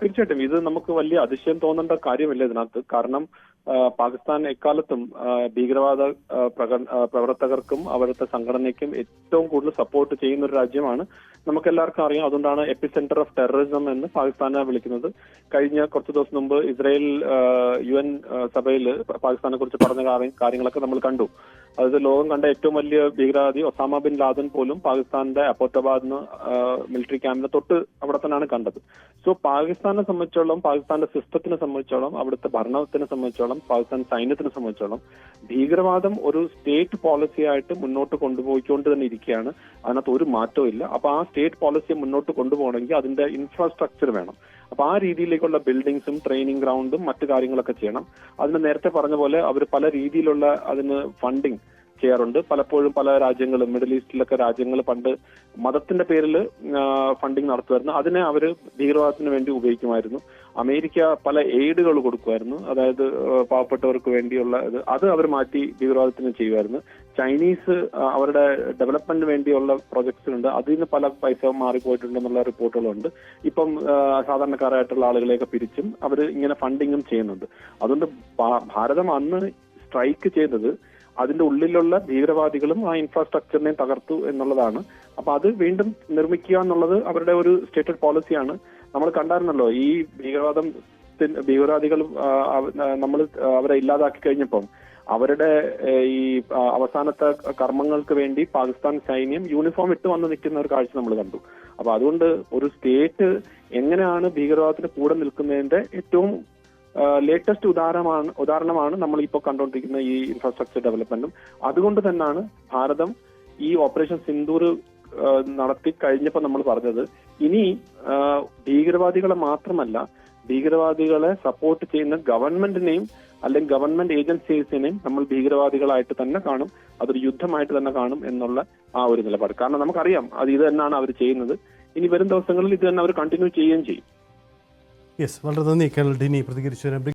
തീർച്ചയായിട്ടും ഇത് നമുക്ക് വലിയ അതിശയം തോന്നേണ്ട കാര്യമില്ല ഇതിനകത്ത്. കാരണം പാകിസ്ഥാൻ എക്കാലത്തും ഭീകരവാദ പ്രവർത്തകർക്കും അവരുടെ സംഘടനയ്ക്കും ഏറ്റവും കൂടുതൽ സപ്പോർട്ട് ചെയ്യുന്ന ഒരു രാജ്യമാണ്. നമുക്കെല്ലാവർക്കും അറിയാം. അതുകൊണ്ടാണ് എപ്പിസെന്റർ ഓഫ് ടെററിസം എന്ന് പാകിസ്ഥാനെ വിളിക്കുന്നത്. കഴിഞ്ഞ കുറച്ച് ദിവസം മുമ്പ് ഇസ്രായേൽ UN സഭയിൽ പാകിസ്ഥാനെ കുറിച്ച് പറഞ്ഞ കാര്യങ്ങളൊക്കെ നമ്മൾ കണ്ടു. അതായത് ലോകം കണ്ട ഏറ്റവും വലിയ ഭീകരവാദി ഒസാമ ബിൻ ലാദൻ പോലും പാകിസ്ഥാന്റെ അബോട്ടാബാദ് മിലിറ്ററി ക്യാമ്പിന് തൊട്ട് അവിടെ തന്നെയാണ് കണ്ടത്. സോ പാകിസ്ഥാനെ സംബന്ധിച്ചോളം, പാകിസ്ഥാന്റെ സിസ്റ്റത്തിനെ സംബന്ധിച്ചോളം, അവിടുത്തെ ഭരണത്തിനെ സംബന്ധിച്ചോളം, പാകിസ്ഥാൻ സൈന്യത്തിനെ സംബന്ധിച്ചോളം ഭീകരവാദം ഒരു സ്റ്റേറ്റ് പോളിസി ആയിട്ട് മുന്നോട്ട് കൊണ്ടുപോയിക്കൊണ്ട് തന്നെ ഇരിക്കുകയാണ്. അതിനകത്ത് ഒരു മാറ്റവും ഇല്ല. അപ്പൊ ആ സ്റ്റേറ്റ് പോളിസിയെ മുന്നോട്ട് കൊണ്ടുപോകണമെങ്കിൽ അതിന്റെ ഇൻഫ്രാസ്ട്രക്ചർ വേണം. അപ്പൊ ആ രീതിയിലേക്കുള്ള ബിൽഡിങ്സും ട്രെയിനിങ് ഗ്രൗണ്ടും മറ്റു കാര്യങ്ങളൊക്കെ ചെയ്യണം. അതിന് നേരത്തെ പറഞ്ഞ പോലെ അവർ പല രീതിയിലുള്ള അതിന് ഫണ്ടിങ് ചെയ്യാറുണ്ട്. പലപ്പോഴും പല രാജ്യങ്ങളും, മിഡിൽ ഈസ്റ്റിലൊക്കെ രാജ്യങ്ങൾ പണ്ട് മതത്തിന്റെ പേരിൽ ഫണ്ടിങ് നടത്തുമായിരുന്നു. അതിനെ അവർ ഭീകരവാദത്തിന് വേണ്ടി ഉപയോഗിക്കുമായിരുന്നു. അമേരിക്ക പല എയ്ഡുകൾ കൊടുക്കുമായിരുന്നു, അതായത് പാവപ്പെട്ടവർക്ക് വേണ്ടിയുള്ള അത് അവർ മാറ്റി ഭീകരവാദത്തിന് ചെയ്യുമായിരുന്നു. ചൈനീസ് അവരുടെ ഡെവലപ്മെന്റിന് വേണ്ടിയുള്ള പ്രൊജക്ട്സിലുണ്ട്, അതിൽ നിന്ന് പല പൈസ മാറിപ്പോയിട്ടുണ്ടെന്നുള്ള റിപ്പോർട്ടുകളുണ്ട്. ഇപ്പം സാധാരണക്കാരായിട്ടുള്ള ആളുകളെയൊക്കെ പിരിച്ചും അവർ ഇങ്ങനെ ഫണ്ടിങ്ങും ചെയ്യുന്നുണ്ട്. അതുകൊണ്ട് ഭാരതം അന്ന് സ്ട്രൈക്ക് ചെയ്തത് അതിന്റെ ഉള്ളിലുള്ള ഭീകരവാദികളും ആ ഇൻഫ്രാസ്ട്രക്ചറിനെ തകർത്തു എന്നുള്ളതാണ്. അപ്പൊ അത് വീണ്ടും നിർമ്മിക്കുക എന്നുള്ളത് അവരുടെ ഒരു സ്റ്റേറ്റഡ് പോളിസിയാണ്. നമ്മൾ കണ്ടായിരുന്നല്ലോ, ഈ ഭീകരവാദികൾ നമ്മൾ അവരെ ഇല്ലാതാക്കി കഴിഞ്ഞപ്പം അവരുടെ ഈ അവസാനത്തെ കർമ്മങ്ങൾക്ക് വേണ്ടി പാകിസ്ഥാൻ സൈന്യം യൂണിഫോം ഇട്ട് വന്ന് നിൽക്കുന്ന ഒരു കാഴ്ച നമ്മൾ കണ്ടു. അപ്പൊ അതുകൊണ്ട് ഒരു സ്റ്റേറ്റ് എങ്ങനെയാണ് ഭീകരവാദത്തിന് കൂടെ നിൽക്കുന്നതിന്റെ ഏറ്റവും ലേറ്റസ്റ്റ് ഉദാഹരണമാണ് നമ്മൾ ഇപ്പോൾ കണ്ടുകൊണ്ടിരിക്കുന്ന ഈ ഇൻഫ്രാസ്ട്രക്ചർ ഡെവലപ്മെന്റും. അതുകൊണ്ട് തന്നെയാണ് ഭാരതം ഈ ഓപ്പറേഷൻ സിന്ദൂർ നടത്തി കഴിഞ്ഞപ്പോൾ നമ്മൾ പറഞ്ഞത്, ഇനി ഭീകരവാദികളെ മാത്രമല്ല, ഭീകരവാദികളെ സപ്പോർട്ട് ചെയ്യുന്ന ഗവൺമെന്റിനെയും അല്ലെങ്കിൽ ഗവൺമെന്റ് ഏജൻസീസിനെയും നമ്മൾ ഭീകരവാദികളായിട്ട് തന്നെ കാണും, അതൊരു യുദ്ധമായിട്ട് തന്നെ കാണും എന്നുള്ള ആ ഒരു നിലപാട്. കാരണം നമുക്കറിയാം അത് ഇത് തന്നെയാണ് അവർ ചെയ്യുന്നത്. ഇനി വരും ദിവസങ്ങളിൽ ഇത് തന്നെ അവർ കണ്ടിന്യൂ ചെയ്യുകയും ചെയ്യും. യെസ്, വളരെ നന്ദി കേണൽ ഡിനി പ്രതികരിച്ചു.